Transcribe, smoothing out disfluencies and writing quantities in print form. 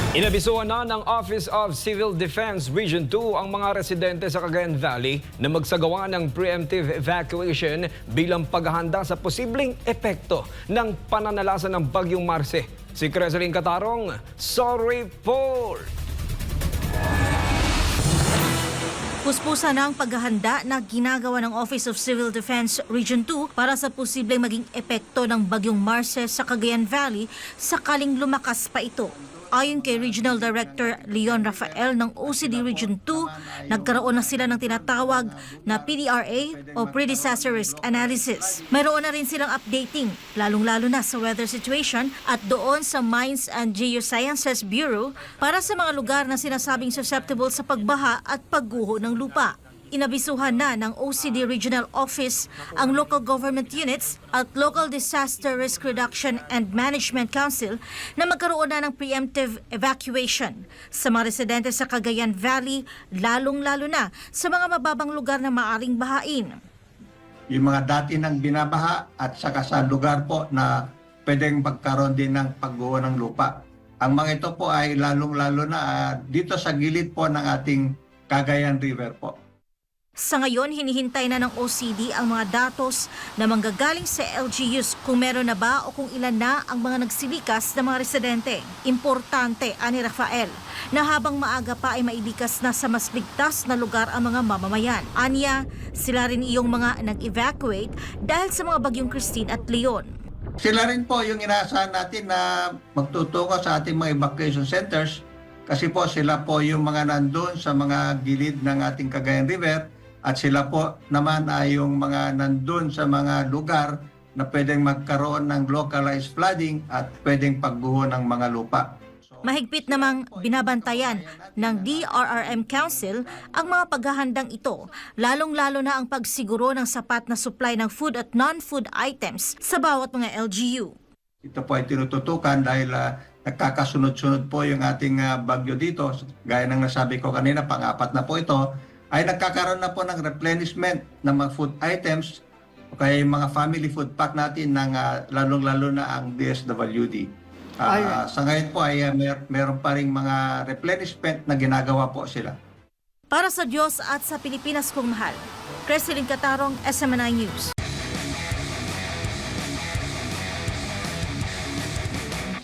Inabisuhan na ng Office of Civil Defense Region 2 ang mga residente sa Cagayan Valley na magsagawa ng preemptive evacuation bilang paghahanda sa posibleng epekto ng pananalasan ng Bagyong Marce. Si Creseline Catarong, sorry Paul! Puspusan na ang paghahanda na ginagawa ng Office of Civil Defense Region 2 para sa posibleng maging epekto ng Bagyong Marce sa Cagayan Valley sakaling lumakas pa ito. Ayon kay Regional Director Leon Rafael ng OCD Region 2, nagkaroon na sila ng tinatawag na PDRA o Pre-Disaster Risk Analysis. Mayroon na rin silang updating, lalong-lalo na sa weather situation at doon sa Mines and Geosciences Bureau para sa mga lugar na sinasabing susceptible sa pagbaha at pagguho ng lupa. Inabisuhan na ng OCD Regional Office ang local government units at Local Disaster Risk Reduction and Management Council na magkaroon na ng preemptive evacuation sa mga residente sa Cagayan Valley, lalong-lalo na sa mga mababang lugar na maaring bahain. Yung mga dati nang binabaha at saka sa lugar po na pwedeng magkaroon din ng pagguho ng lupa. Ang mga ito po ay lalong-lalo na dito sa gilid po ng ating Cagayan River po. Sa ngayon, hinihintay na ng OCD ang mga datos na manggagaling sa LGUs kung meron na ba o kung ilan na ang mga nagsilikas na mga residente. Importante, ani Rafael, na habang maaga pa ay mailikas na sa mas ligtas na lugar ang mga mamamayan. Anya, sila rin iyong mga nag-evacuate dahil sa mga bagyong Christine at Leon. Sila rin po yung inaasahan natin na magtutungo sa ating mga evacuation centers kasi po sila po yung mga nandun sa mga gilid ng ating Cagayan River. At sila po naman ay yung mga nandun sa mga lugar na pwedeng magkaroon ng localized flooding at pwedeng pagguho ng mga lupa. Mahigpit namang binabantayan ng DRRM Council ang mga paghahandang ito, lalong-lalo na ang pagsiguro ng sapat na supply ng food at non-food items sa bawat mga LGU. Ito po ay tinututukan dahil nagkakasunod-sunod po yung ating bagyo dito. Gaya ng nasabi ko kanina, pang-apat na po ito, ay nagkakaroon na po ng replenishment ng mga food items o kaya yung mga family food pack natin ng lalong-lalo na ang DSWD. Sa ngayon po ay meron pa ring mga replenishment na ginagawa po sila. Para sa Diyos at sa Pilipinas kong mahal, Creseline Catarong, SMNI News.